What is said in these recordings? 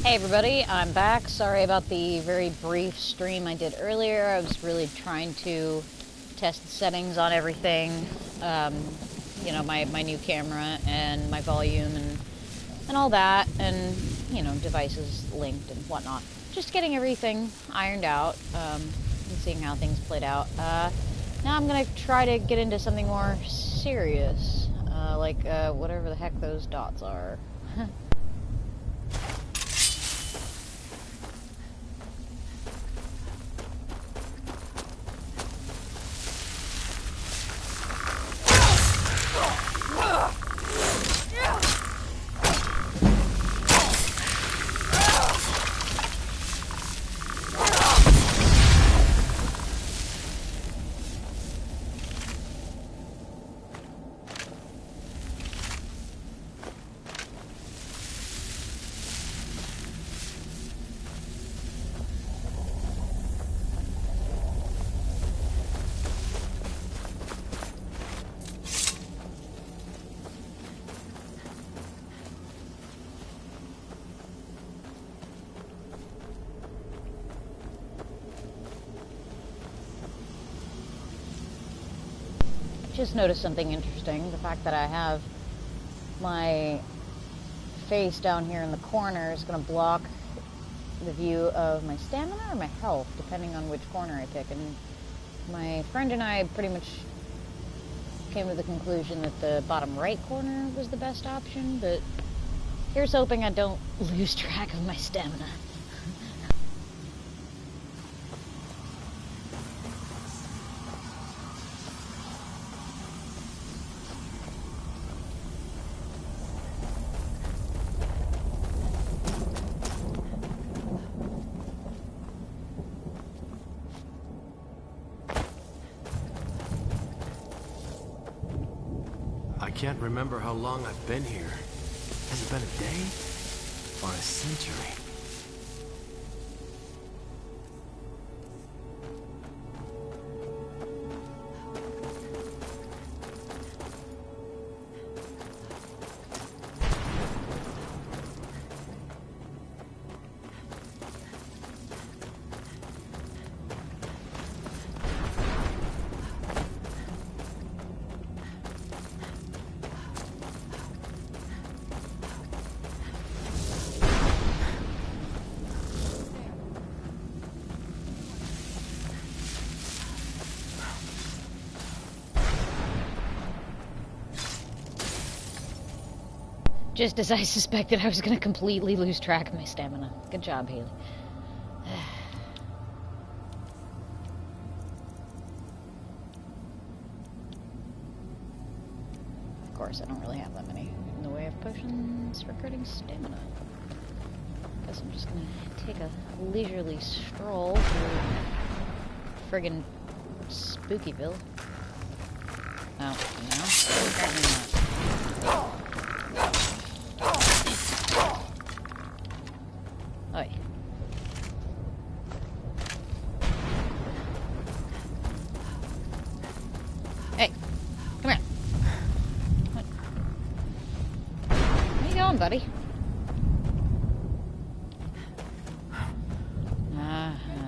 Hey everybody, I'm back. Sorry about the very brief stream I did earlier. I was really trying to test the settings on everything. You know, my new camera and my volume and all that, and, you know, devices linked and whatnot. Just getting everything ironed out, and seeing how things played out. Now I'm gonna try to get into something more serious, like whatever the heck those dots are. Just noticed something interesting. The fact that I have my face down here in the corner is going to block the view of my stamina or my health, depending on which corner I pick. And my friend and I pretty much came to the conclusion that the bottom right corner was the best option, but here's hoping I don't lose track of my stamina. I can't remember how long I've been here. Has it been a day? Or a century? Just as I suspected, I was going to completely lose track of my stamina. Good job, Haley. Of course, I don't really have that many in the way of potions for cutting stamina. Guess I'm just going to take a leisurely stroll through friggin' Spookyville. Oh, no? Apparently not. Oi. Hey, come here. What? Where you going, buddy?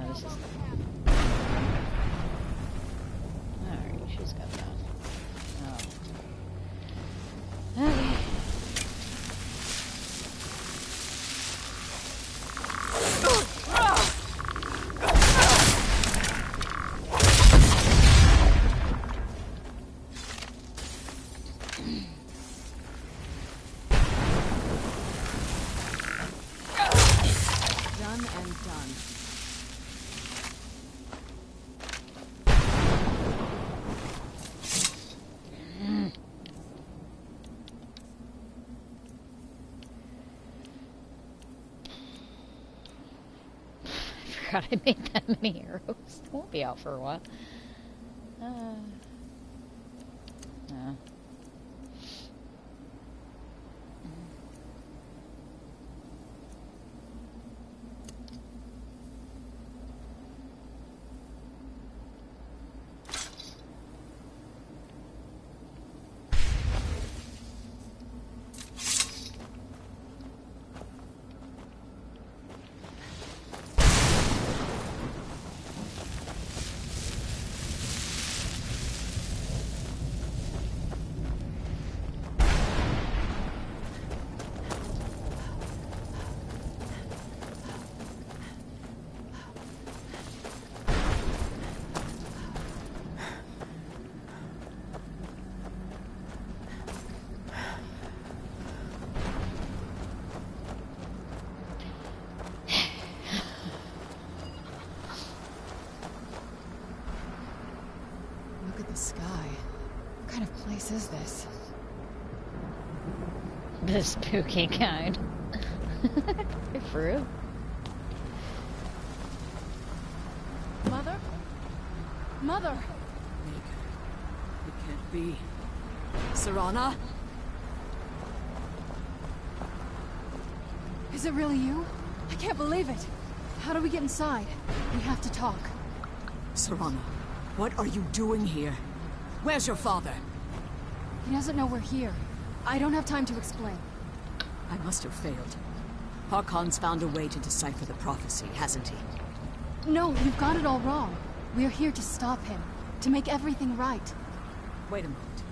This is... Alright, she's got that. Oh. Okay. God, I made that many arrows. It won't be out for a while. place is this? The spooky kind. For real? Mother? Mother! It can't be. Serana? Is it really you? I can't believe it. How do we get inside? We have to talk. Serana, what are you doing here? Where's your father? He doesn't know we're here. I don't have time to explain. I must have failed. Harkon's found a way to decipher the prophecy, hasn't he? No, you've got it all wrong. We're here to stop him. To make everything right. Wait a moment.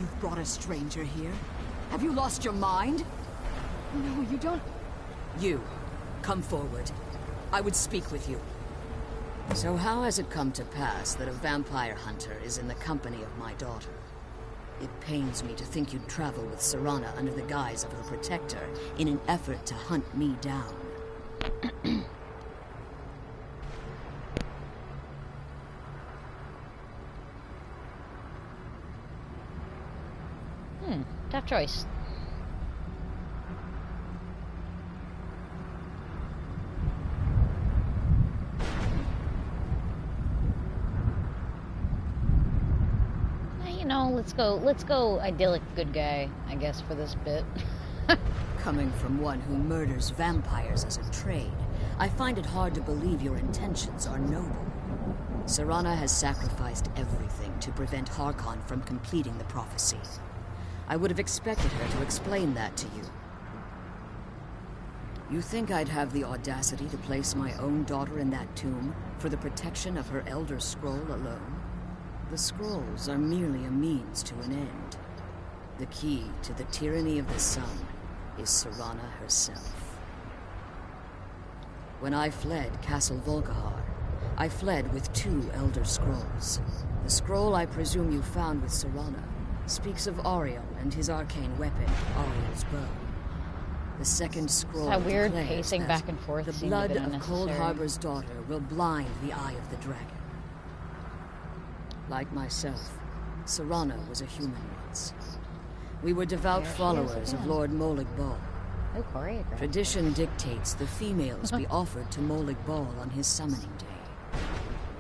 You've brought a stranger here? Have you lost your mind? No, you don't... You, come forward. I would speak with you. So how has it come to pass that a vampire hunter is in the company of my daughter? It pains me to think you'd travel with Serana under the guise of her protector in an effort to hunt me down. Tough choice. You know, let's go idyllic good guy, I guess, for this bit. Coming from one who murders vampires as a trade, I find it hard to believe your intentions are noble. Serana has sacrificed everything to prevent Harkon from completing the prophecy. I would have expected her to explain that to you. You think I'd have the audacity to place my own daughter in that tomb for the protection of her Elder Scroll alone? The scrolls are merely a means to an end. The key to the tyranny of the sun is Serana herself. When I fled Castle Volkihar, I fled with 2 Elder Scrolls. The scroll I presume you found with Serana speaks of Auriel and his arcane weapon, Auriel's bow. The second scroll That weird declares pacing that back and forth the seemed a blood bit of Cold unnecessary. Harbor's daughter will blind the eye of the dragon. Like myself, Serana was a human once. We were devout There she is felollers of again. Lord Molig Bal. Oh, choreographed. Tradition dictates the females be offered to Molig Bal on his summoning day.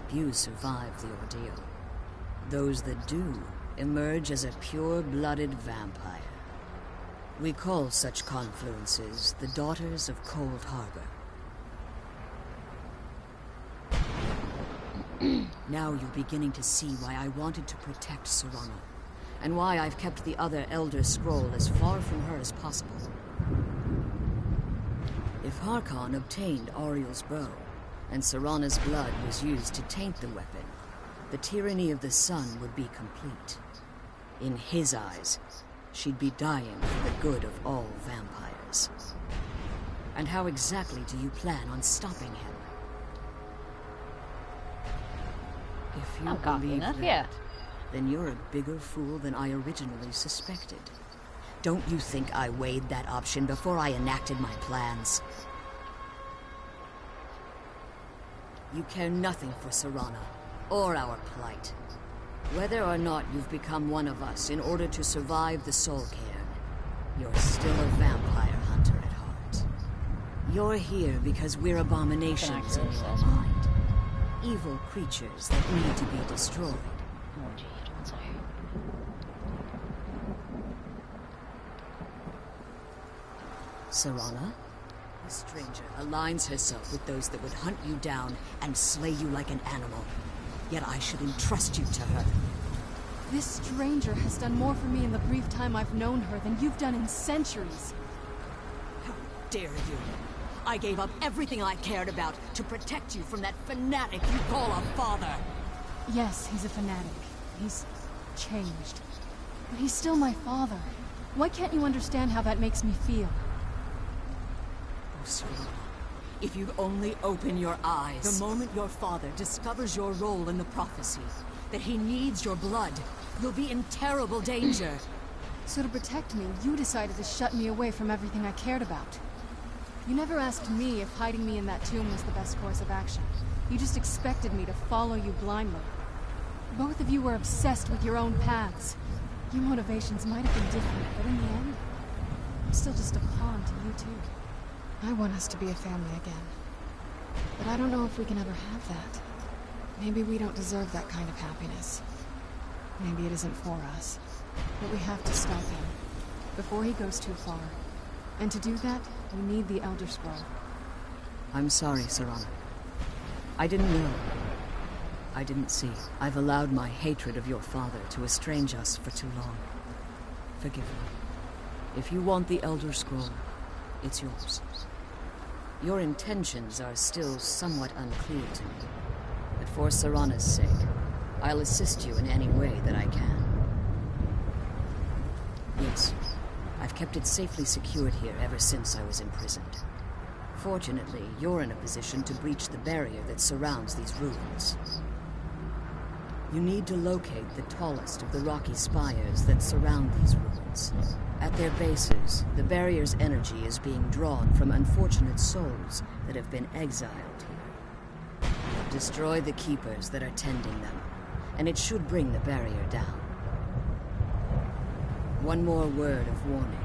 Few survive the ordeal. Those that do emerge as a pure-blooded vampire. We call such confluences the Daughters of Cold Harbor. Now you're beginning to see why I wanted to protect Serana, and why I've kept the other Elder Scroll as far from her as possible. If Harkon obtained Auriel's bow, and Serana's blood was used to taint the weapon, the tyranny of the sun would be complete. In his eyes, she'd be dying for the good of all vampires. And how exactly do you plan on stopping him? If you Not cocky believe enough, that, yeah. then you're a bigger fool than I originally suspected. Don't you think I weighed that option before I enacted my plans? You care nothing for Serana, or our plight. Whether or not you've become one of us in order to survive the Soul Cairn, you're still a vampire hunter at heart. You're here because we're abominations in your mind. Evil creatures that need to be destroyed. Oh, gee, don't say. Serana? The stranger aligns herself with those that would hunt you down and slay you like an animal. Yet I should entrust you to her. This stranger has done more for me in the brief time I've known her than you've done in centuries. How dare you! I gave up everything I cared about to protect you from that fanatic you call a father! Yes, he's a fanatic. He's changed. But he's still my father. Why can't you understand how that makes me feel? Oh, Serana, if you'd only open your eyes. The moment your father discovers your role in the prophecy, that he needs your blood, you'll be in terrible danger. So to protect me, you decided to shut me away from everything I cared about. You never asked me if hiding me in that tomb was the best course of action. You just expected me to follow you blindly. Both of you were obsessed with your own paths. Your motivations might have been different, but in the end, I'm still just a pawn to you too. I want us to be a family again. But I don't know if we can ever have that. Maybe we don't deserve that kind of happiness. Maybe it isn't for us. But we have to stop him, before he goes too far. And to do that, we need the Elder Scroll. I'm sorry, Serana. I didn't know. I didn't see. I've allowed my hatred of your father to estrange us for too long. Forgive me. If you want the Elder Scroll, it's yours. Your intentions are still somewhat unclear to me. But for Serana's sake, I'll assist you in any way that I can. Yes, I've kept it safely secured here ever since I was imprisoned. Fortunately, you're in a position to breach the barrier that surrounds these ruins. You need to locate the tallest of the rocky spires that surround these ruins. At their bases, the barrier's energy is being drawn from unfortunate souls that have been exiled here. Destroy the keepers that are tending them, and it should bring the barrier down. One more word of warning.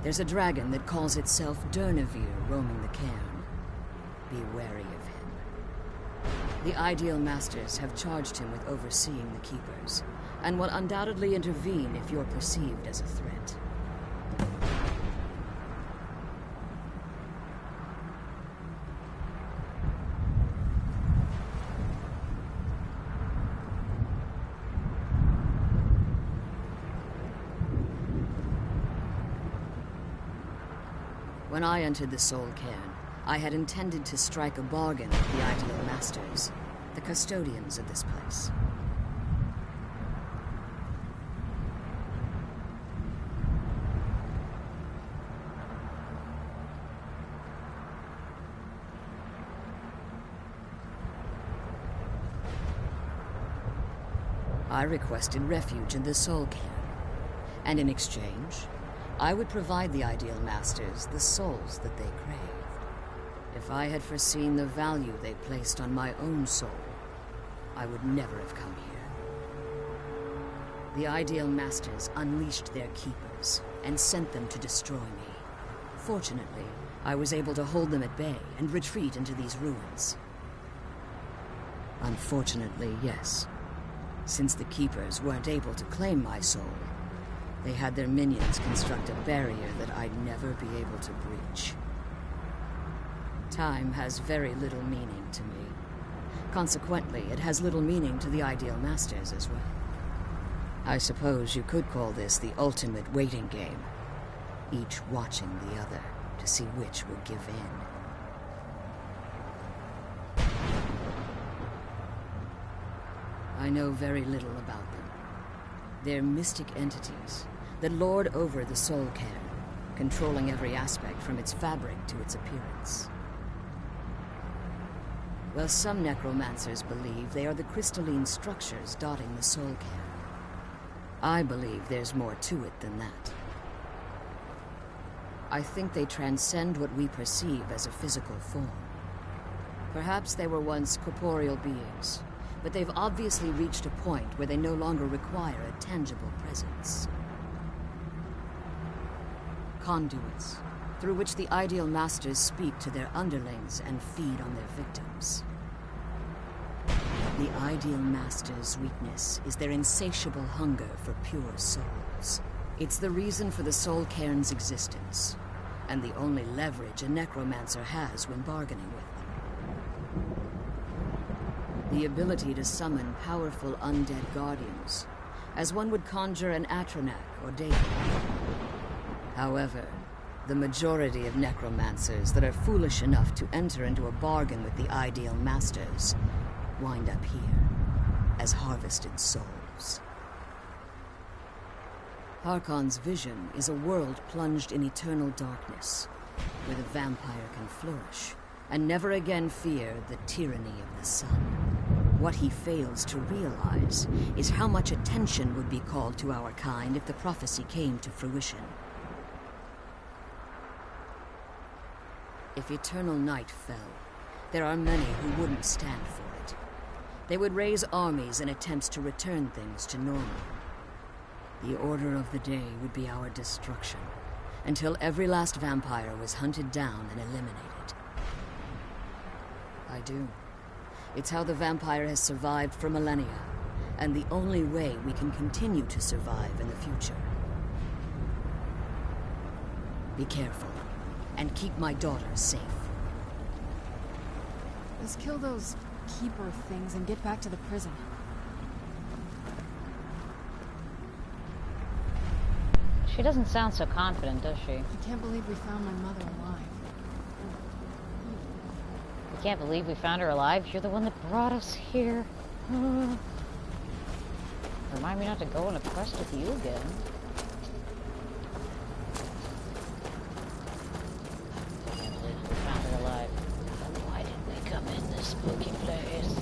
There's a dragon that calls itself Durnevere roaming the cairn. Be wary of him. The Ideal Masters have charged him with overseeing the Keepers, and will undoubtedly intervene if you're perceived as a threat. When I entered the Soul Cairn, I had intended to strike a bargain with the Ideal Masters, the custodians of this place. I requested refuge in the Soul Cairn, and in exchange, I would provide the Ideal Masters the souls that they craved. If I had foreseen the value they placed on my own soul, I would never have come here. The Ideal Masters unleashed their keepers and sent them to destroy me. Fortunately, I was able to hold them at bay and retreat into these ruins. Unfortunately, yes. Since the keepers weren't able to claim my soul, they had their minions construct a barrier that I'd never be able to breach. Time has very little meaning to me. Consequently, it has little meaning to the Ideal Masters as well. I suppose you could call this the ultimate waiting game, each watching the other to see which will give in. I know very little about them. They're mystic entities that lord over the Soul Cairn, controlling every aspect from its fabric to its appearance. While some necromancers believe they are the crystalline structures dotting the Soul Cairn, I believe there's more to it than that. I think they transcend what we perceive as a physical form. Perhaps they were once corporeal beings, but they've obviously reached a point where they no longer require a tangible presence. Conduits, through which the Ideal Masters speak to their underlings and feed on their victims. The Ideal Masters' weakness is their insatiable hunger for pure souls. It's the reason for the Soul Cairn's existence, and the only leverage a necromancer has when bargaining with them. The ability to summon powerful undead guardians, as one would conjure an Atronak or Daemon. However, the majority of necromancers that are foolish enough to enter into a bargain with the Ideal Masters wind up here as harvested souls. Harkon's vision is a world plunged in eternal darkness, where the vampire can flourish and never again fear the tyranny of the sun. What he fails to realize is how much attention would be called to our kind if the prophecy came to fruition. If eternal night fell, there are many who wouldn't stand for it. They would raise armies in attempts to return things to normal. The order of the day would be our destruction, until every last vampire was hunted down and eliminated. I do. It's how the vampire has survived for millennia, and the only way we can continue to survive in the future. Be careful, and keep my daughters safe. Let's kill those keeper things and get back to the prison. She doesn't sound so confident, does she? I can't believe we found my mother alive. I can't believe we found her alive. You're the one that brought us here. Remind me not to go on a quest with you again. I can't believe we found her alive. Then why did we come in this spooky place?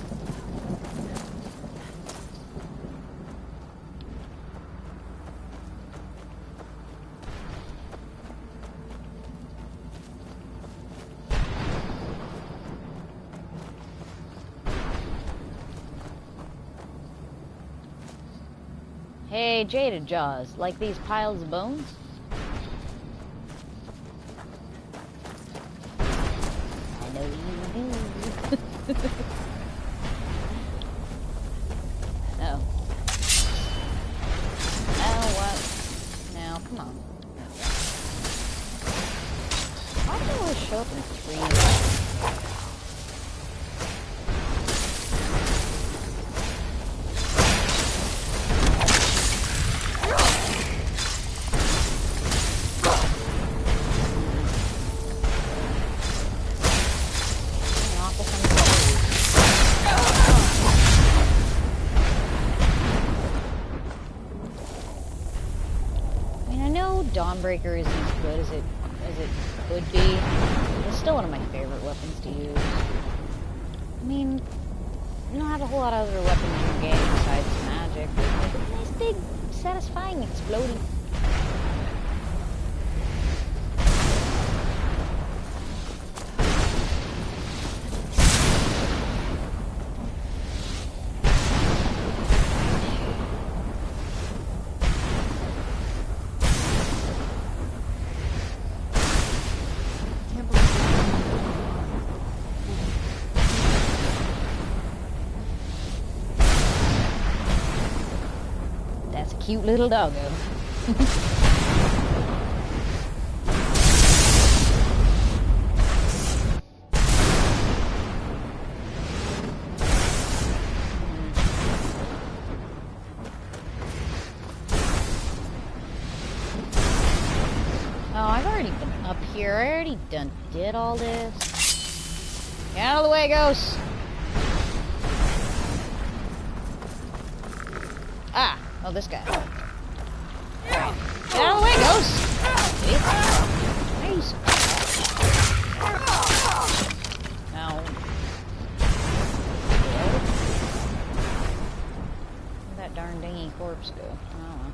Hey, Jaded Jaws, like these piles of bones? I know you do. Oh. Now what? Now, come on. Why do they always show up in three? Dawnbreaker isn't as good as it could be. It's still one of my favorite weapons to use. I mean, you don't have a whole lot of other weapons in the game besides magic. It's a nice big, satisfying exploding. Cute little doggo. Oh, I've already been up here. I already did all this. Get out of the way, ghosts. Ah. Oh, this guy. Right. Get out of the way, ghost! Nice. Now. Where'd that darn dingy corpse go? I don't know.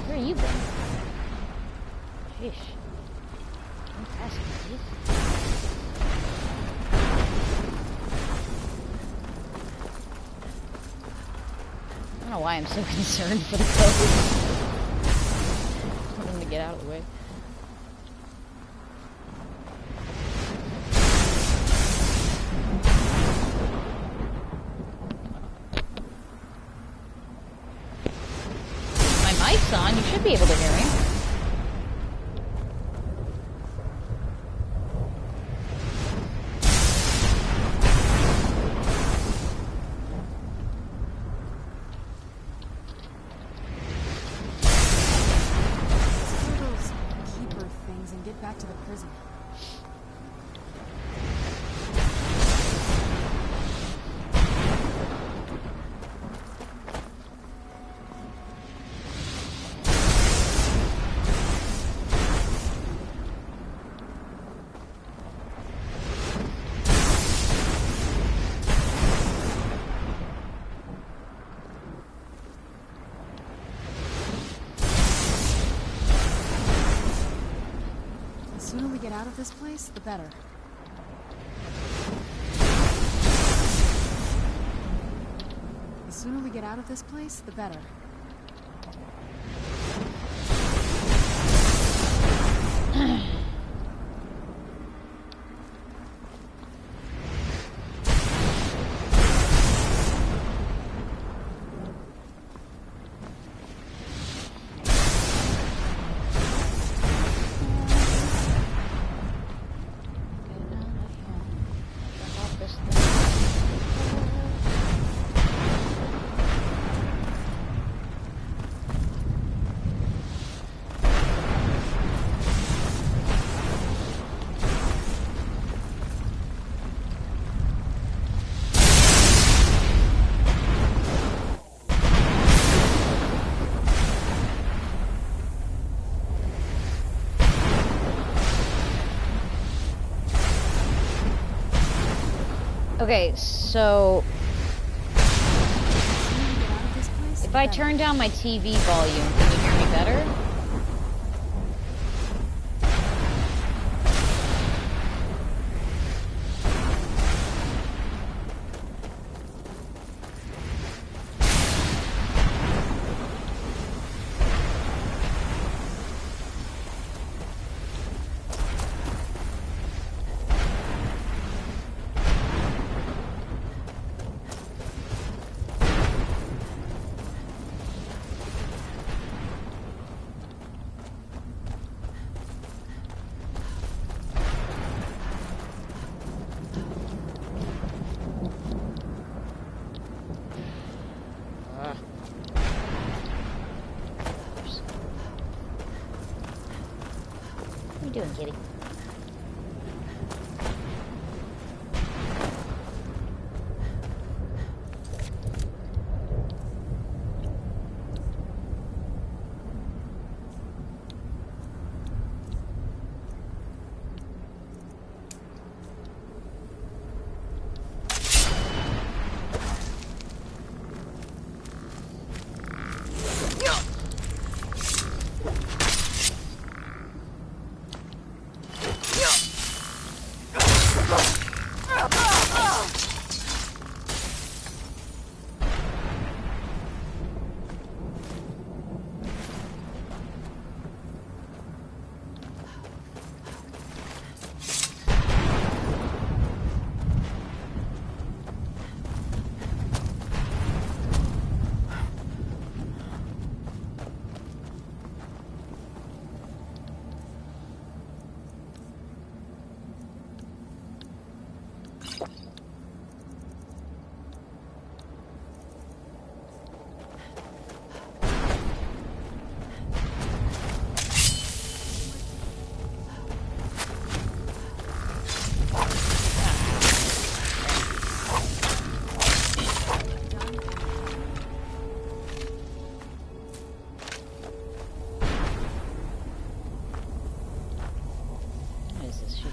Where are you been? Sheesh. I'm passing, please. I don't know why I'm so concerned for the ghost. I want him to get out of the way. My mic's on, you should be able to hear me. Back to the prison. The sooner we get out of this place, the better. The sooner we get out of this place, the better. Okay, so if I turn down my TV volume, can you hear me better? What are you doing, kitty?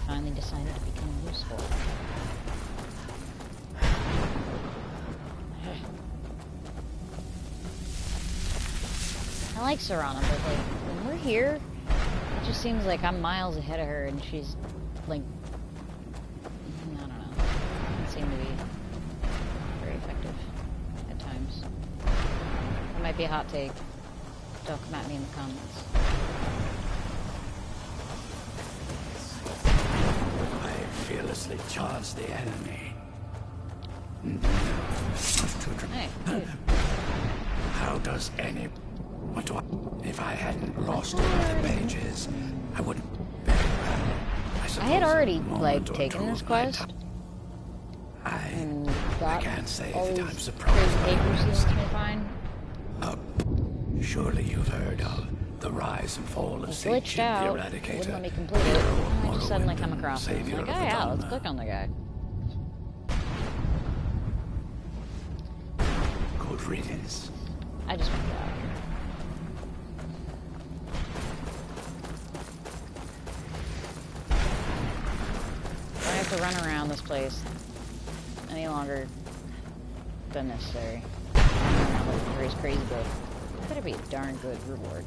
Finally decided to become useful. I like Serana, but like when we're here, it just seems like I'm miles ahead of her, and she's like, I don't know, doesn't seem to be very effective at times. It might be a hot take. Don't come at me in the comments. Fearlessly charge the enemy. Hey, dude. How does any... What do I... If I hadn't lost all the pages, I wouldn't... I had already, like, taken this quest. I can't say all that these I'm surprised. crazy papers seems to be fine. Surely you've heard of the rise and fall of It glitched Satan out. the It Eradicator. wouldn't let me complete it. I just suddenly come across it. I'm like, oh yeah, let's click on the guy. Good riddance. I just want to get out of here. I don't have to run around this place any longer than necessary. Like crazy good. Better be a darn good reward.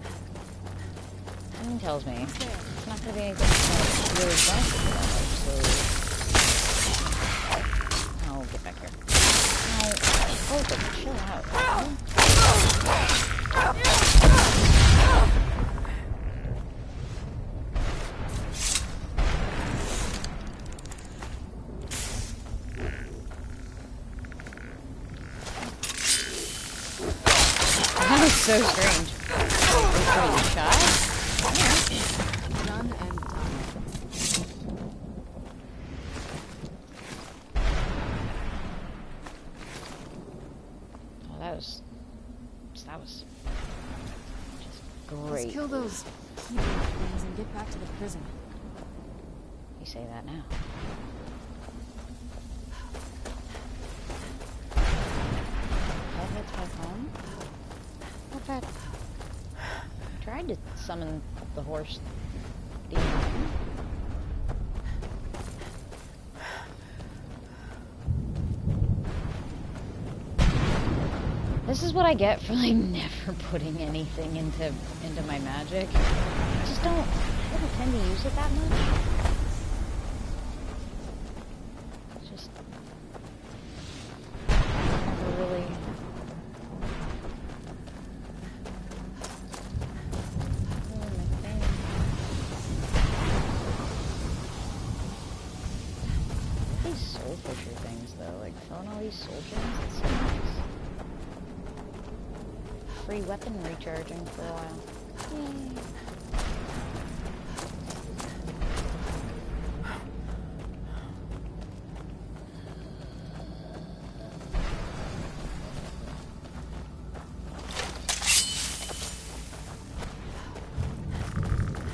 Something tells me it's not going to be anything that's really beneficial, so I'll get back here. Oh, chill out. That was so strange. Are you shy? Done and done. Oh, that was just great. Let's kill those keeper things and get back to the prison. You say that now. Let's head home. What's that? I tried to summon the horse demon. This is what I get for like never putting anything into my magic. I just don't tend to use it that much. It's just never really. These soul pusher things though, like throwing all these soul gems, it's so nice. Free weapon recharging for a while. Yay.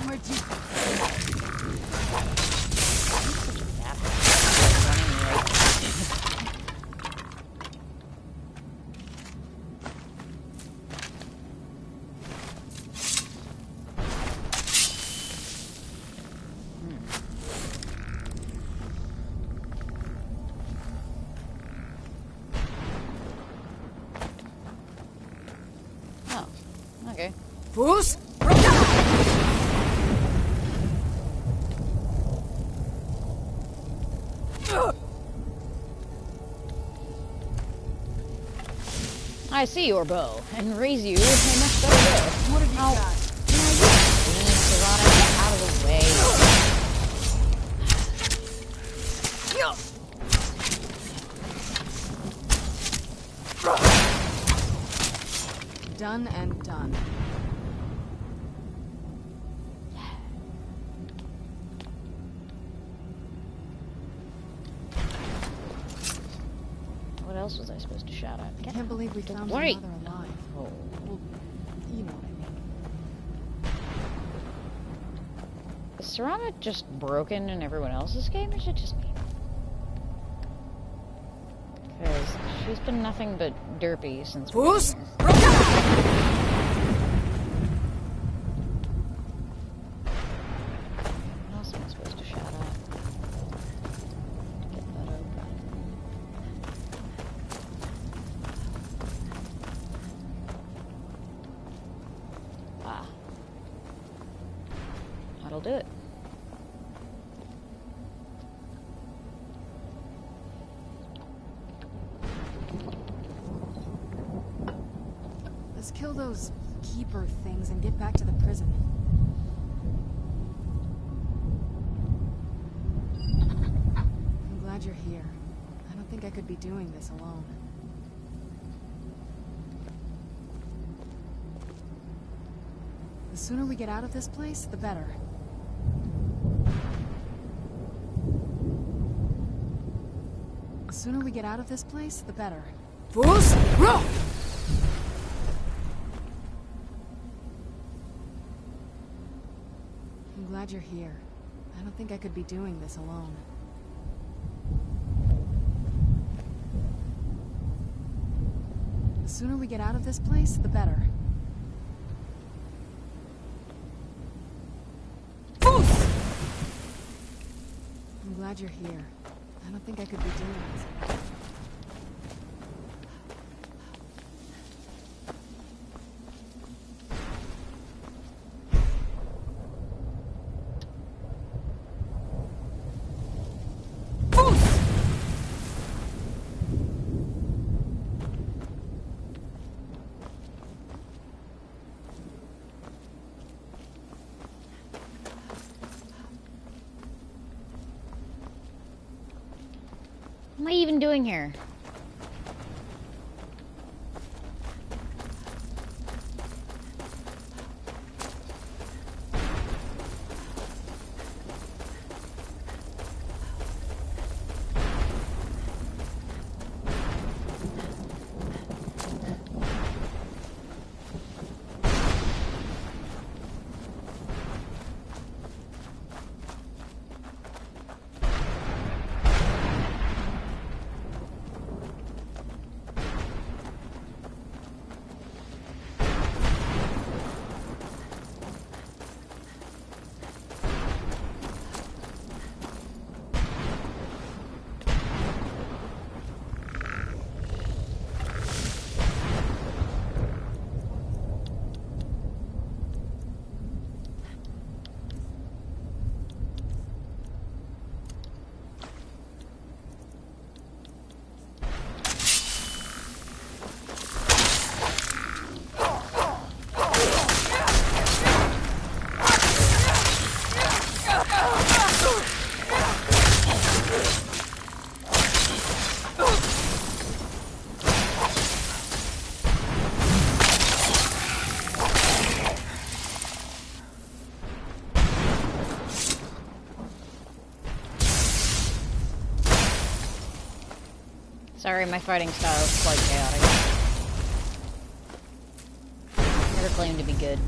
Where'd you... Okay. Fools! I see your bow, and raise you a much better bow. What have you got? Serana, get out of the way. Done and done. What else was I supposed to shout at? I can't believe we found worry. your mother alive. Oh. Well, you know what I mean. Is Serana just broken in everyone else's game, or is it just me? Because she's been nothing but derpy since Fools! What else am I supposed to shout at? Get that open. Ah. That'll do it. Let's kill those keeper things and get back to the prison. I'm glad you're here. I don't think I could be doing this alone. The sooner we get out of this place, the better. The sooner we get out of this place, the better. Fools! Row! I'm glad you're here. I don't think I could be doing this alone. The sooner we get out of this place, the better. Fools! I'm glad you're here. I don't think I could be doing this alone. am I even doing here? Sorry, my fighting style is quite chaotic. Never claimed to be good.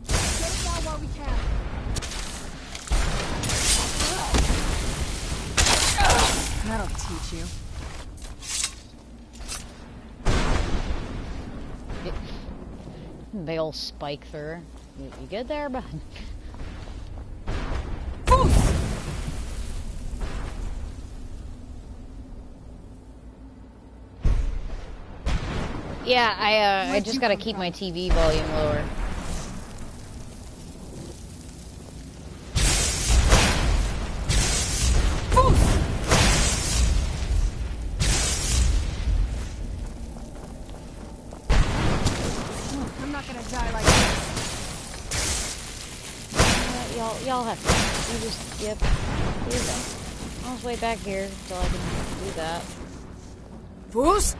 Get it down while we can. That'll teach you. Big ol' spike through. You good there, bud? Yeah, I just gotta keep my TV volume lower. I'm not gonna die like this. Y'all have to. You just, yep. Do that. I'll just wait back here until I can do that. Fus!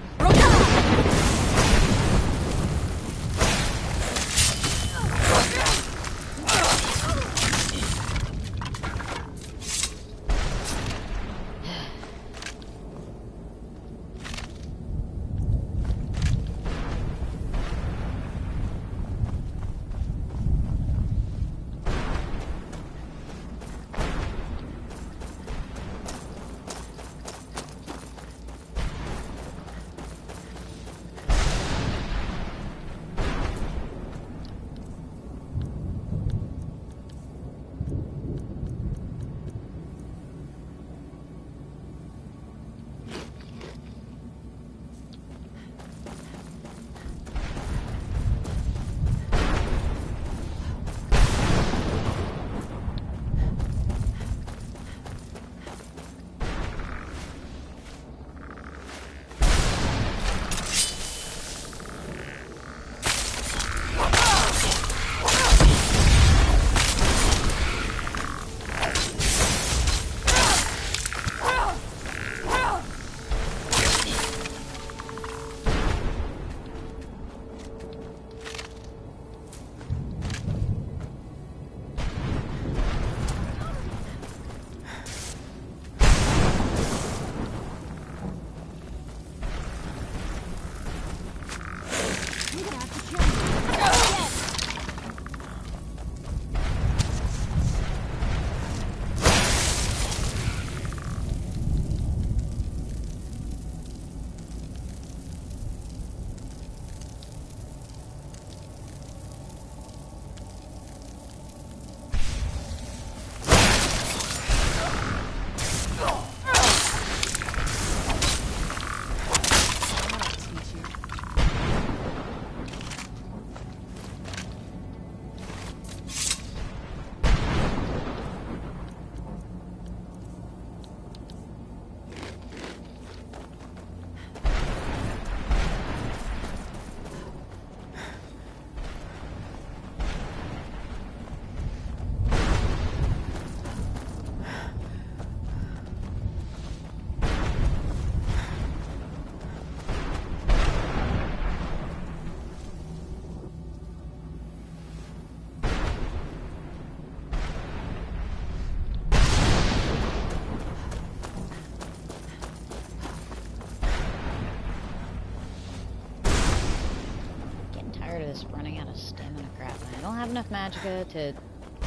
tired of this running out of stamina crap. And I don't have enough magicka to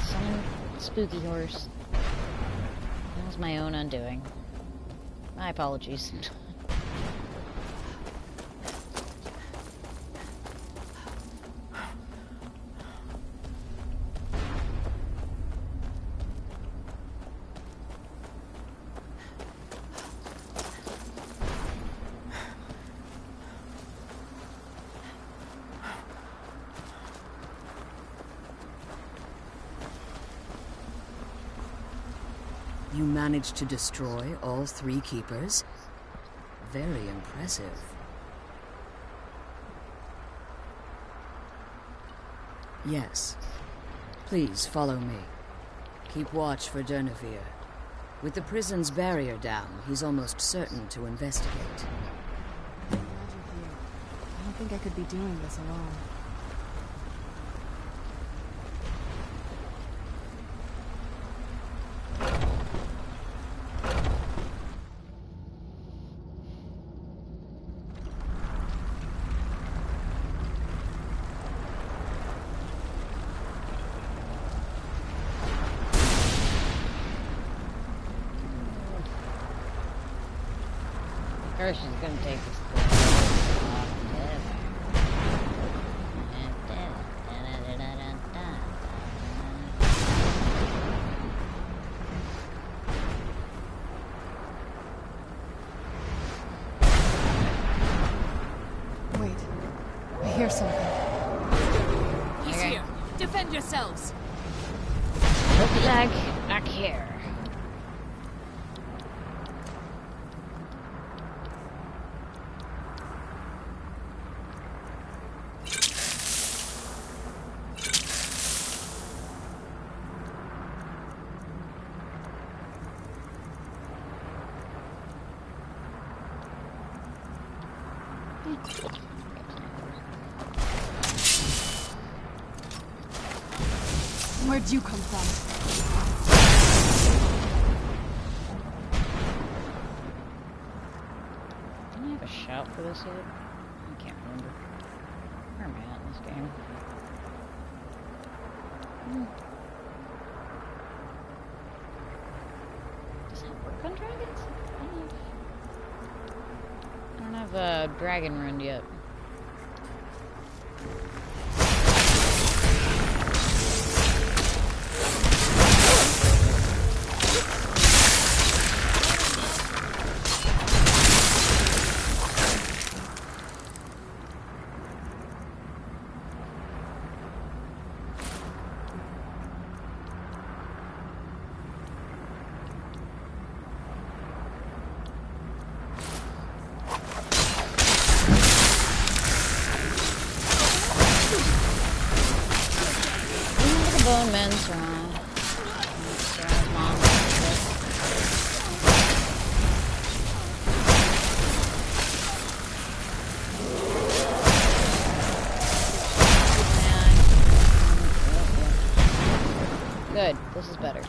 summon Spooky Horse. That was my own undoing. My apologies. You managed to destroy all 3 keepers? Very impressive. Yes. Please follow me. Keep watch for Durnevere. With the prison's barrier down, he's almost certain to investigate. I'm glad you're here. I don't think I could be doing this alone. First, she's gonna take this Wait. I hear something. He's here! Defend yourselves! Looks like back here. Where'd you come from? Didn't I have a shout for this yet? I can't remember. Where am I at in this game? Does that work on dragons? I don't have a dragon run yet. Bone men surround. Surround mom. Good. This is better.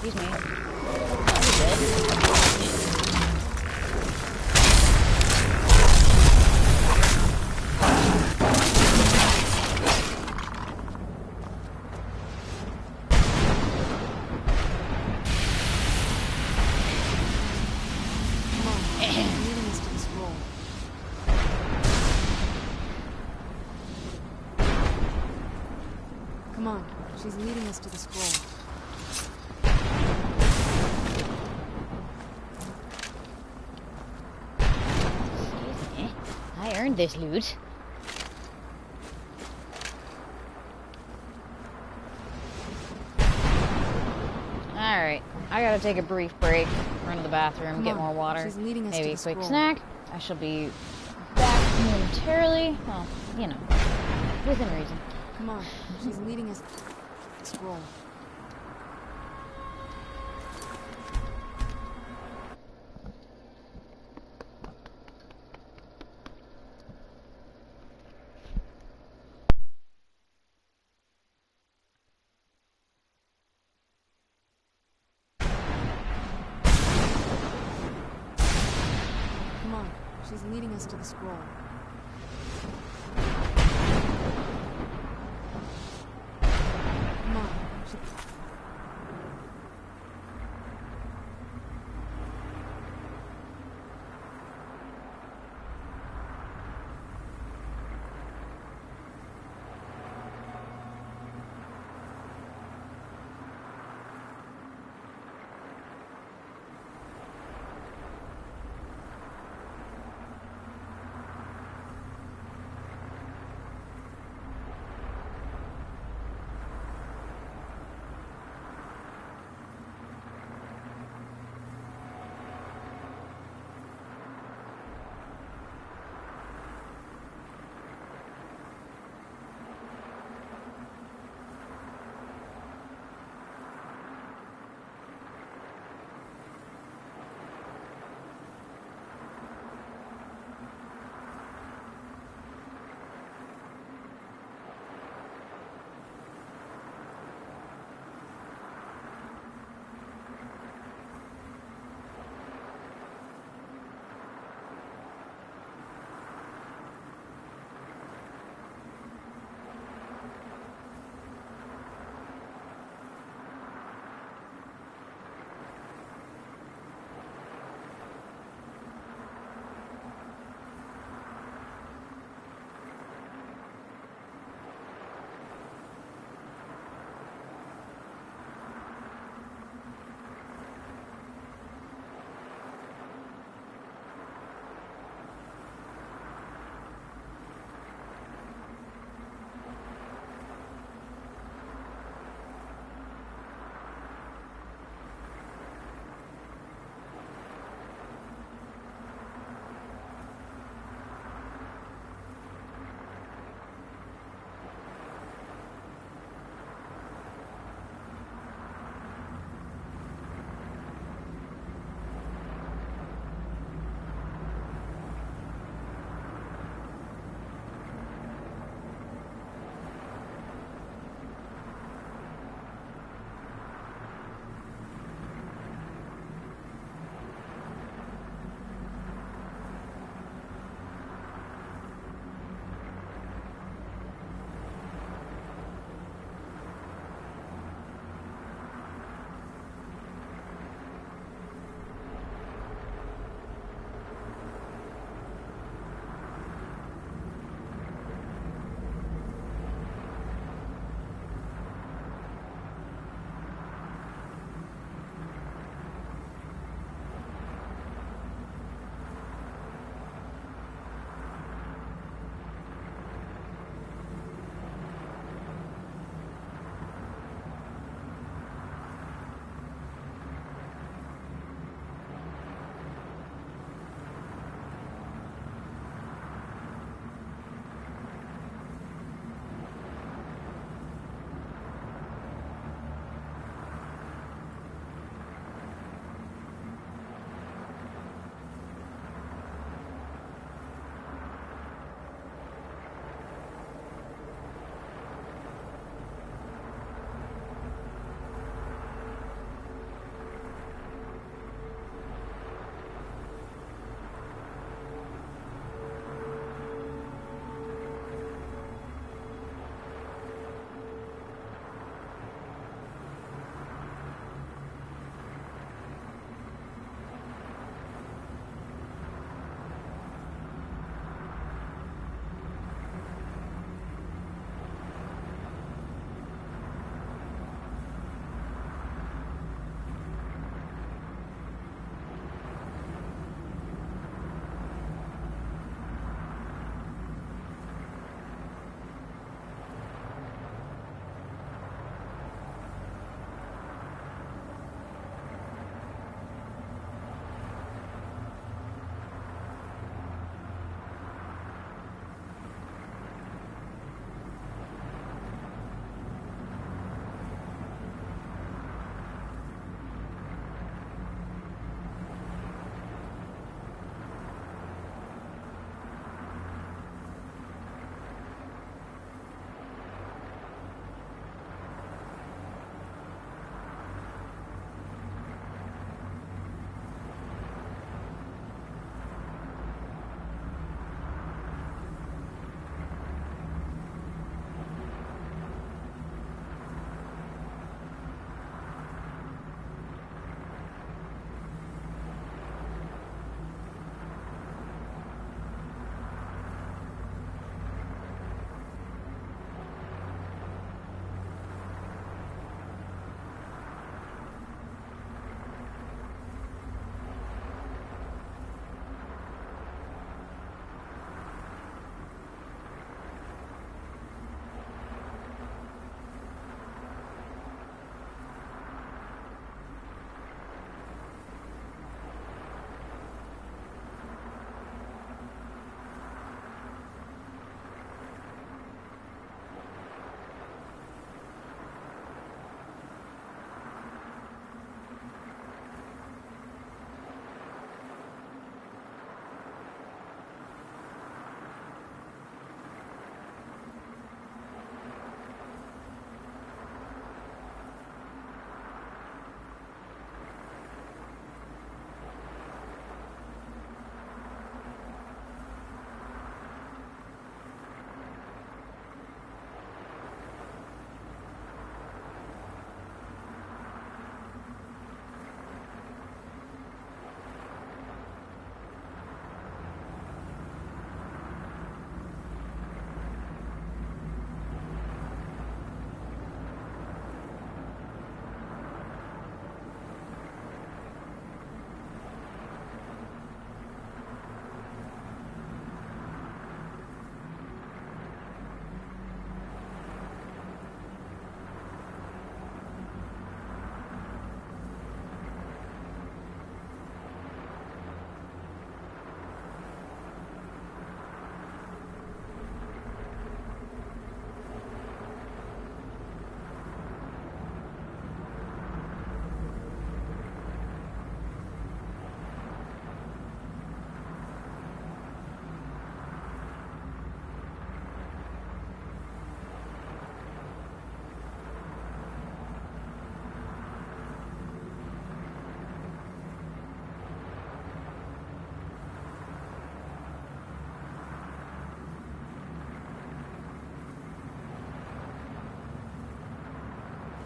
Excuse me. Come on, she's leading us to the scroll. I earned this loot. Alright, I gotta take a brief break, run to the bathroom, Come get on, more water, she's leading us maybe to a the quick scroll. snack. I shall be back momentarily. Well, you know, Within reason. Come on, she's leading us. Scroll. Come on, she's leading us to the scroll. Come on,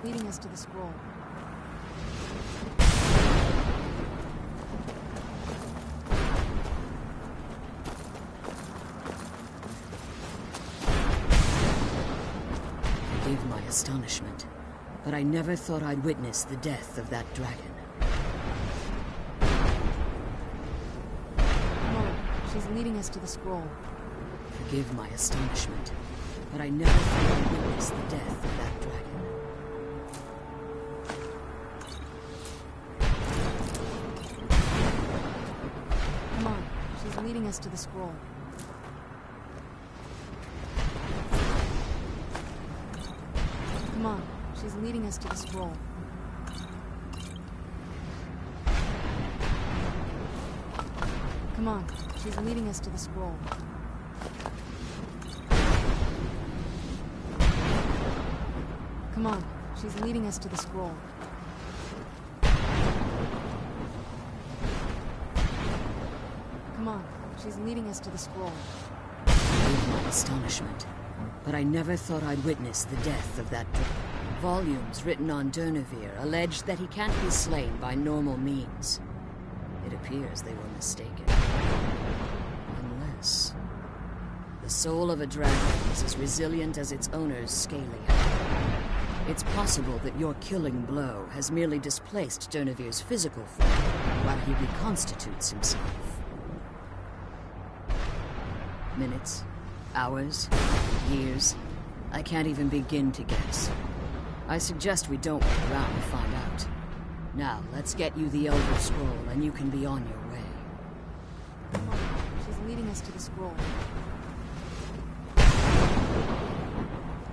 leading us to the scroll. Forgive my astonishment, but I never thought I'd witness the death of that dragon. Come on, she's leading us to the scroll. Forgive my astonishment, but I never thought I'd witness the death of that dragon. Come on, she's leading us to the scroll. Come on, she's leading us to the scroll. Come on, she's leading us to the scroll. Come on, she's leading us to the scroll. Come on, she's leading us to the scroll. Forgive my astonishment, but I never thought I'd witness the death of that dragon. Volumes written on Durnevere allege that he can't be slain by normal means. It appears they were mistaken. Unless... the soul of a dragon is as resilient as its owner's scaly hide. It's possible that your killing blow has merely displaced Durnevere's physical form while he reconstitutes himself. Minutes, hours, years. I can't even begin to guess. I suggest we don't wait around to find out. Now, let's get you the Elder Scroll and you can be on your way. Come on, she's leading us to the scroll.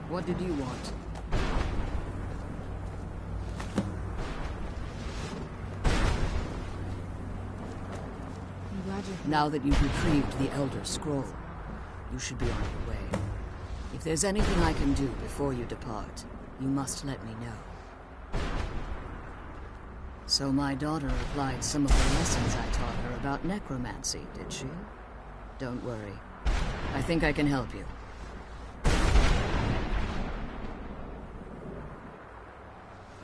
What did you want? I'm glad you're here. Now that you've retrieved the Elder Scroll, you should be on your way. If there's anything I can do before you depart, you must let me know. So my daughter applied some of the lessons I taught her about necromancy, did she? Don't worry. I think I can help you.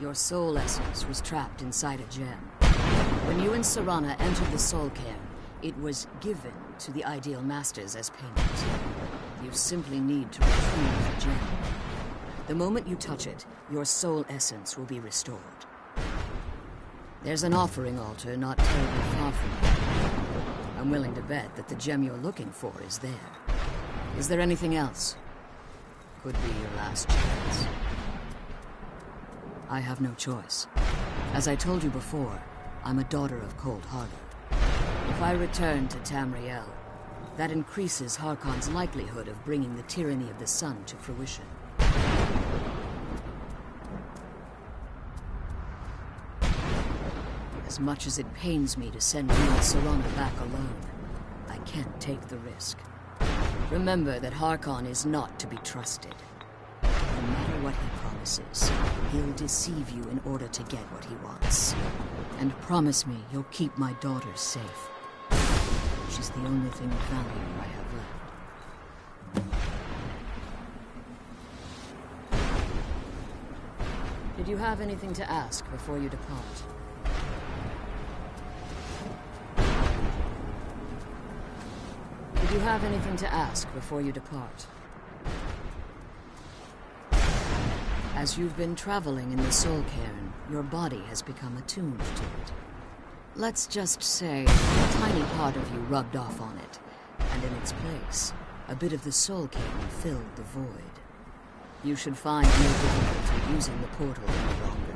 Your soul essence was trapped inside a gem. When you and Serana entered the soul cairn, it was given to the Ideal Masters as payment. You simply need to retrieve the gem. The moment you touch it, your soul essence will be restored. There's an offering altar not terribly far from here. I'm willing to bet that the gem you're looking for is there. Is there anything else? Could be your last chance. I have no choice. As I told you before, I'm a daughter of Cold Harbor. If I return to Tamriel, that increases Harkon's likelihood of bringing the tyranny of the sun to fruition. As much as it pains me to send you and Serana back alone, I can't take the risk. Remember that Harkon is not to be trusted. No matter what he promises, he'll deceive you in order to get what he wants. And promise me you'll keep my daughter safe. She's the only thing of value I have left. Did you have anything to ask before you depart? Did you have anything to ask before you depart? As you've been traveling in the soul cairn, your body has become attuned to it. Let's just say a tiny part of you rubbed off on it, and in its place, a bit of the soul cairn filled the void. You should find no difficulty using the portal any longer.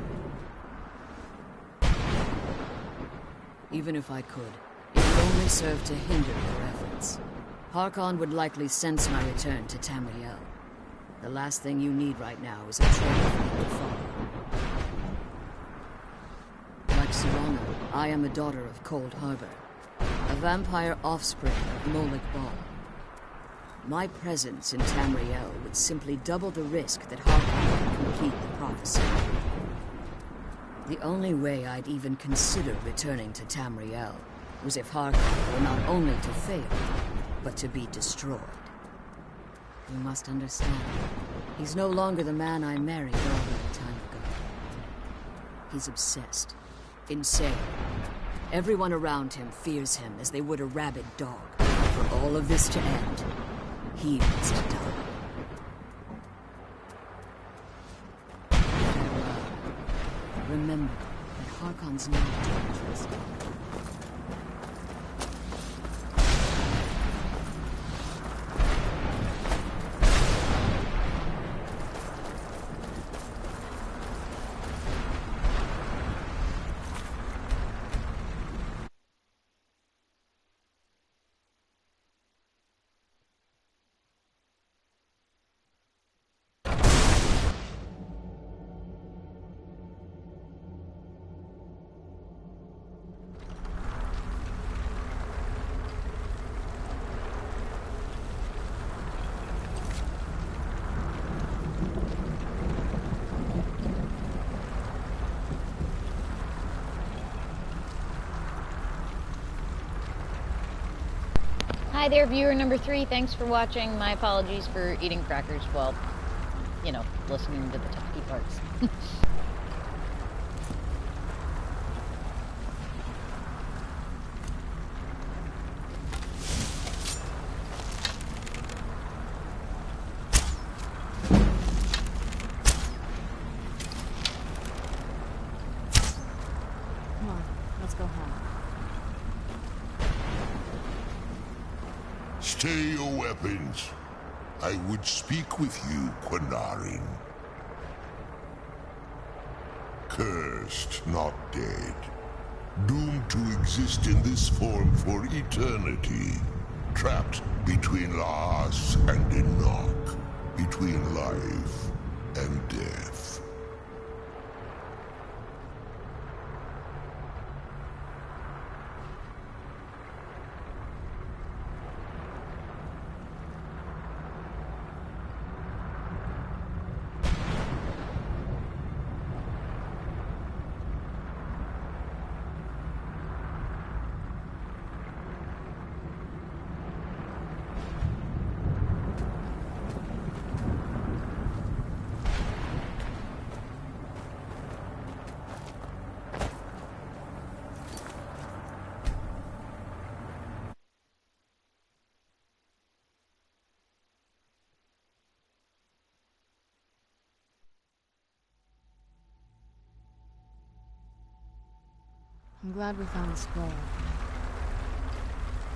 Even if I could, it would only serve to hinder your efforts. Harkon would likely sense my return to Tamriel. The last thing you need right now is a trail for me to follow. Like Serana, I am a daughter of Cold Harbor, a vampire offspring of Molik Bal. My presence in Tamriel would simply double the risk that Harkon would complete the prophecy. The only way I'd even consider returning to Tamriel was if Harkon were not only to fail, but to be destroyed. You must understand, he's no longer the man I married all that time ago. He's obsessed. Insane. Everyone around him fears him as they would a rabid dog. For all of this to end, he must die. Remember that Harkon's not dangerous. Hi there, viewer number 3. Thanks for watching. My apologies for eating crackers while, you know, listening to the talky parts. Come on, let's go home. Stay your weapons. I would speak with you, Quinarin. Cursed, not dead. Doomed to exist in this form for eternity. Trapped between Laas and Enoch. Between life and death. I'm glad we found the scroll.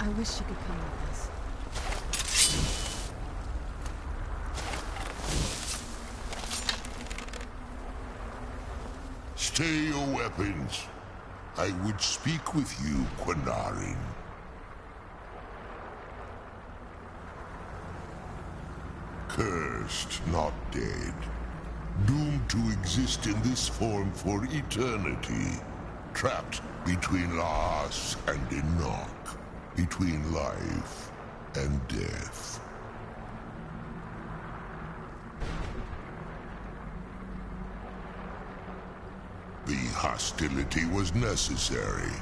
I wish you could come with us. Stay your weapons. I would speak with you, Quinarin. Cursed, not dead. Doomed to exist in this form for eternity. Trapped between Laas and Enoch. Between life and death. The hostility was necessary.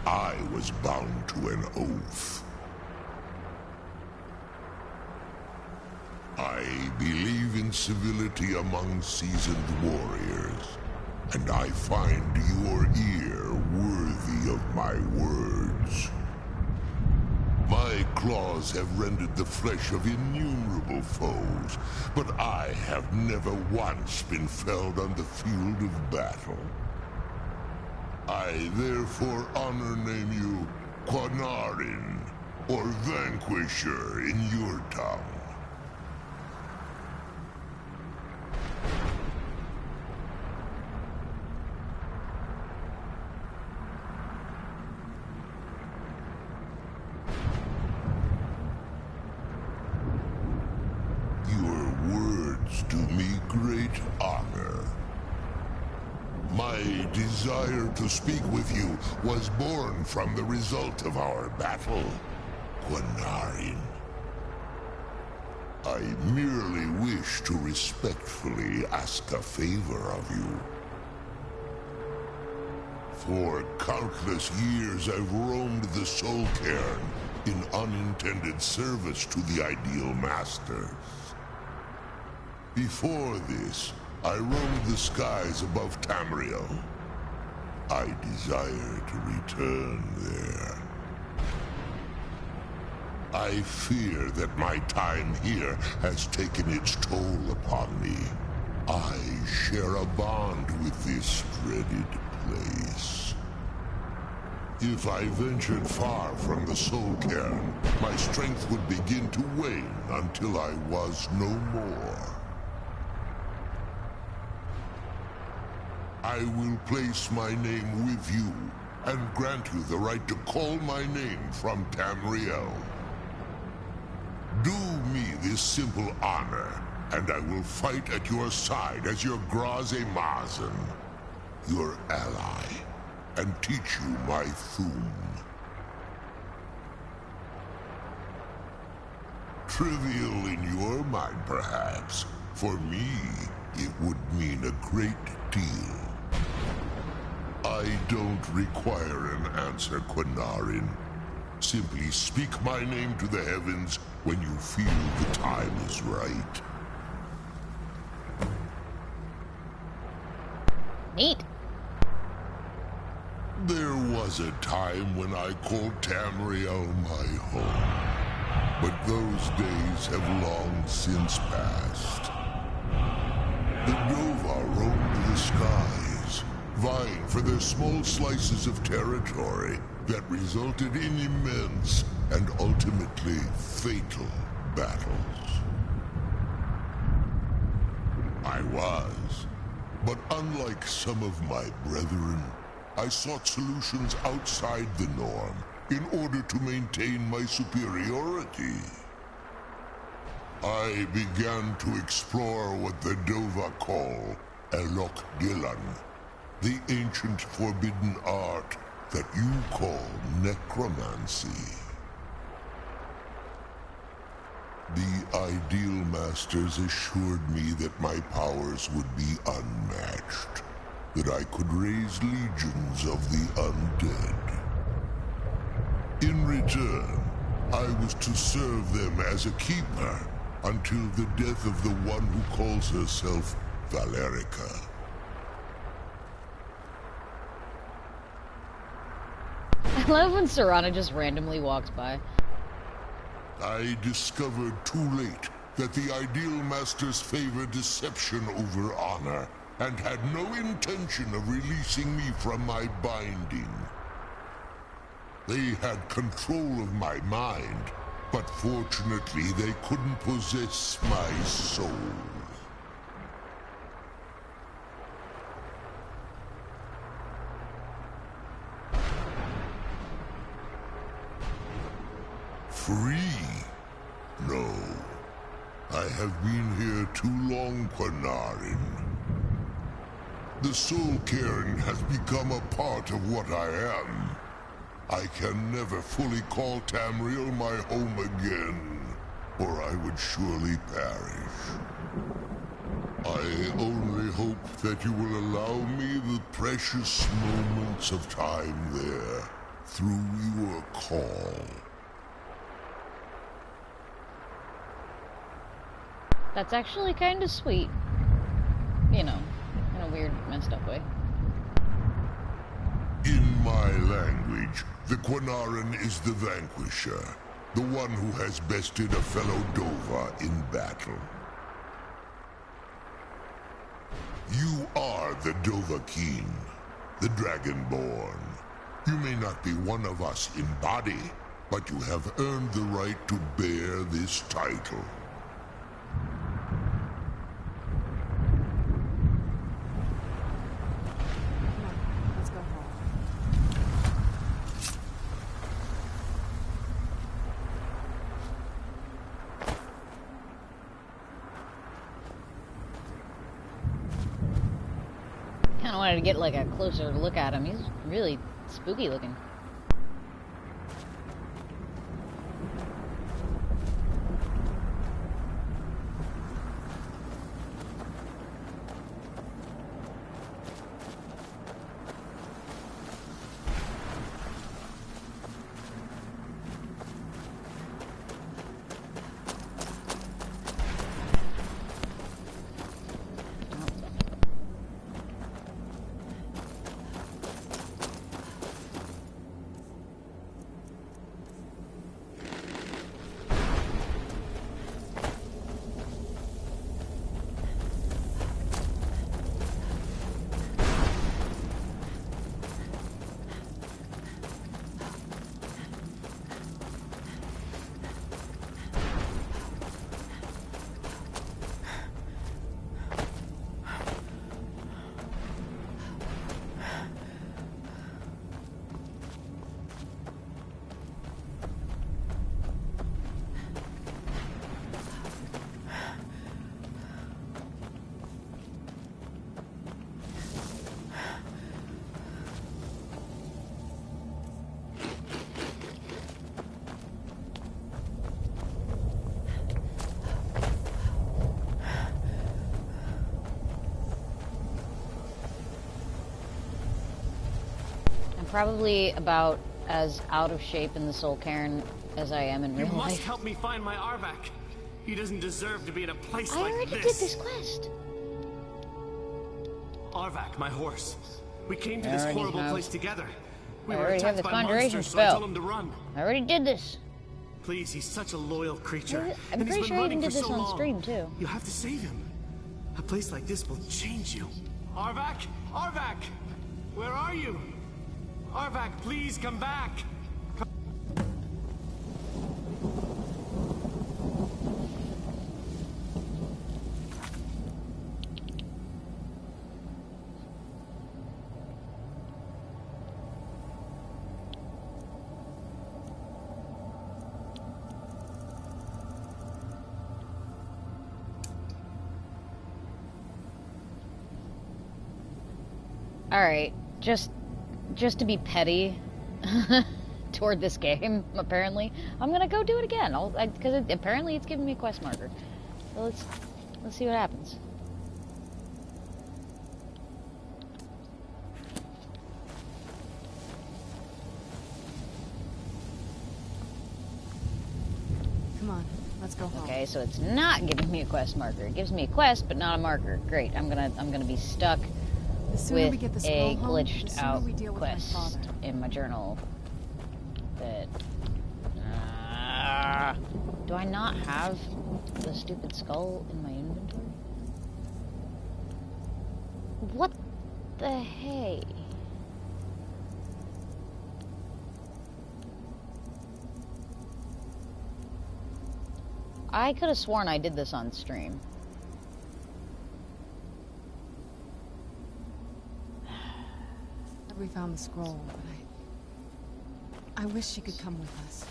I was bound to an oath. I believe in civility among seasoned warriors, and I find your ear worthy of my words. My claws have rended the flesh of innumerable foes, but I have never once been felled on the field of battle. I therefore honor name you Quinarin, or Vanquisher in your tongue. Your words do me great honor. My desire to speak with you was born from the result of our battle, Quinarin. I merely wish to respectfully ask a favor of you. For countless years I've roamed the Soul Cairn in unintended service to the Ideal Masters. Before this, I roamed the skies above Tamriel, I desire to return there. I fear that my time here has taken its toll upon me. I share a bond with this dreaded place. If I ventured far from the soul cairn, my strength would begin to wane until I was no more. I will place my name with you and grant you the right to call my name from Tamriel. Do me this simple honor, and I will fight at your side as your Graze Mazen, your ally, and teach you my Thum. Trivial in your mind, perhaps. For me, it would mean a great deal. I don't require an answer, Quinarin. Simply speak my name to the heavens when you feel the time is right. Neat. There was a time when I called Tamriel my home, but those days have long since passed. The Nova roamed the skies, vying for their small slices of territory that resulted in immense and ultimately fatal battles. I was, but unlike some of my brethren, I sought solutions outside the norm in order to maintain my superiority. I began to explore what the Dova call Elok Gillan, the ancient forbidden art that you call necromancy. The Ideal Masters assured me that my powers would be unmatched, that I could raise legions of the undead. In return, I was to serve them as a keeper until the death of the one who calls herself Valerica. I love when Serana just randomly walks by. I discovered too late that the Ideal Masters favor deception over honor, and had no intention of releasing me from my binding. They had control of my mind, but fortunately they couldn't possess my soul. Free? No. I have been here too long, Quinarin. The soul cairn has become a part of what I am. I can never fully call Tamriel my home again, or I would surely perish. I only hope that you will allow me the precious moments of time there, through your call. That's actually kind of sweet. You know, in a weird, messed up way. In my language, the Quinarin is the vanquisher, the one who has bested a fellow Dova in battle. You are the Dovahkiin, the Dragonborn. You may not be one of us in body, but you have earned the right to bear this title. Let's go home. Kind of wanted to get like a closer look at him. He's really spooky looking. probably about as out of shape in the Soul Cairn as I am in real You must life. help me find my Arvak. He doesn't deserve to be in a place I like already this. did this quest. Arvak, my horse. We came to this horrible place together. We I were already have attacked the by conjuration monsters, so I spell. told him to run. I already did this. Please, he's such a loyal creature. I'm and he's pretty been sure I even running did for this so on long. stream too. You have to save him. A place like this will change you. Arvak! Arvak! Where are you? Arvak, please come back! Alright, just to be petty toward this game, apparently, I'm gonna go do it again, because apparently it's giving me a quest marker. So let's see what happens. Come on, let's go home. Okay, so it's not giving me a quest marker. It gives me a quest, but not a marker. Great, I'm gonna be stuck The sooner we with get the a scroll home, the glitched sooner out we deal with my quest father. in my journal. That do I not have the stupid skull in my inventory? What the hey? I could have sworn I did this on stream. We found the scroll, but I wish she could come with us.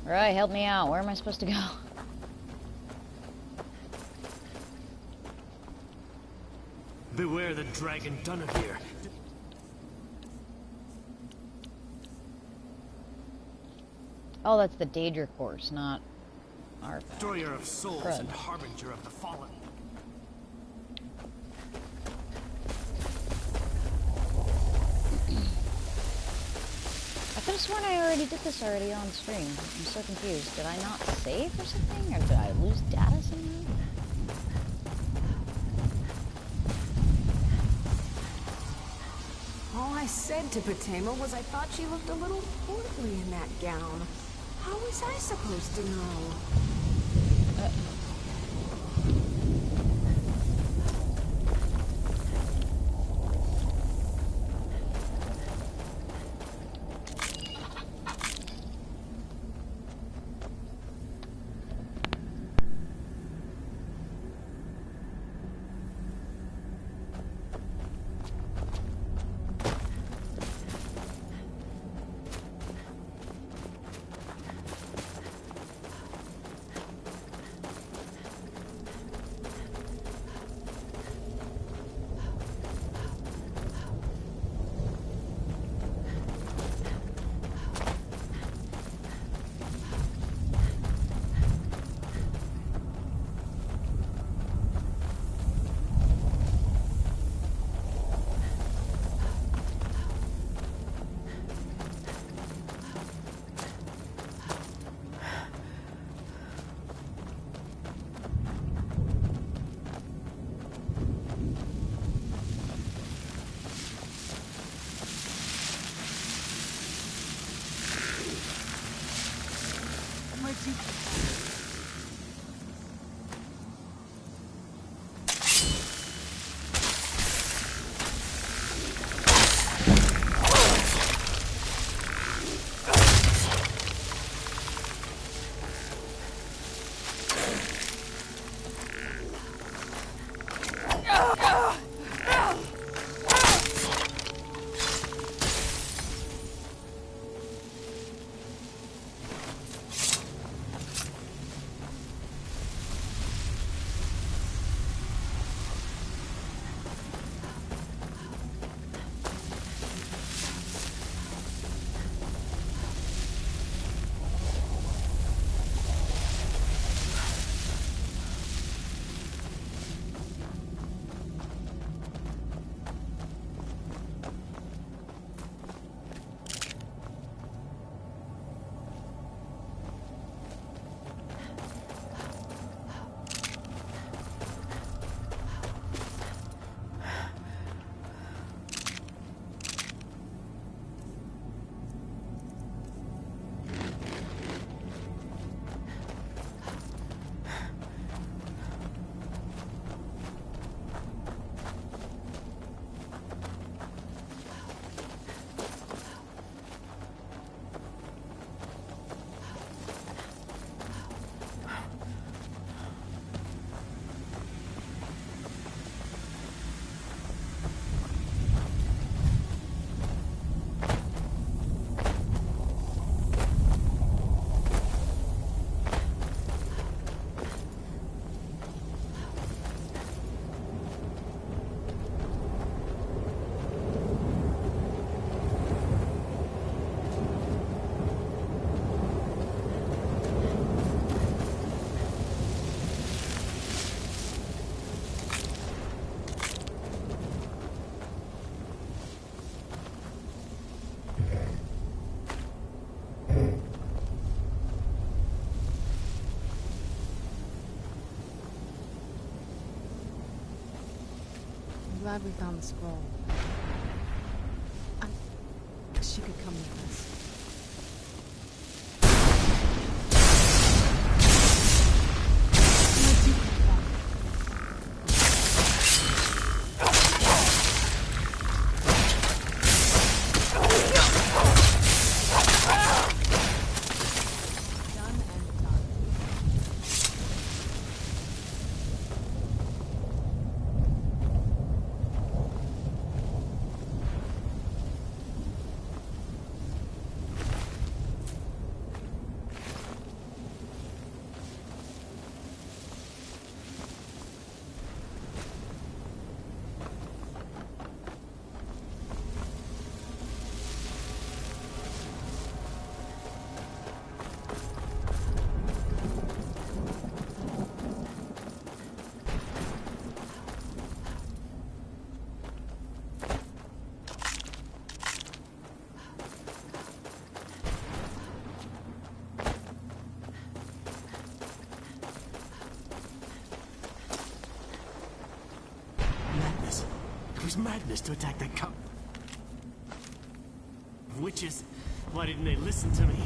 Right, help me out. Where am I supposed to go? Beware the dragon Dunavir. Oh, that's the Daedra course, not Arvak. Destroyer of souls Crud. and harbinger of the fallen. I could have sworn I already did this already on stream. I'm so confused. Did I not save or something? Or did I lose data somehow? All I said to Patema was I thought she looked a little portly in that gown. How was I supposed to know? glad we found the scroll. She could come with us. Let's see what that. Done and done. Madness. It was madness to attack that cup. Witches. Why didn't they listen to me?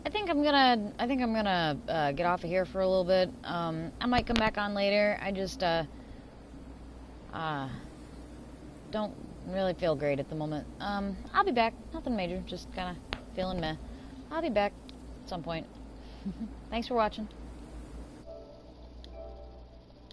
I think I'm gonna get off of here for a little bit. I might come back on later. I just don't really feel great at the moment. I'll be back. Nothing major. Just kind of feeling meh. I'll be back at some point. Thanks for watching.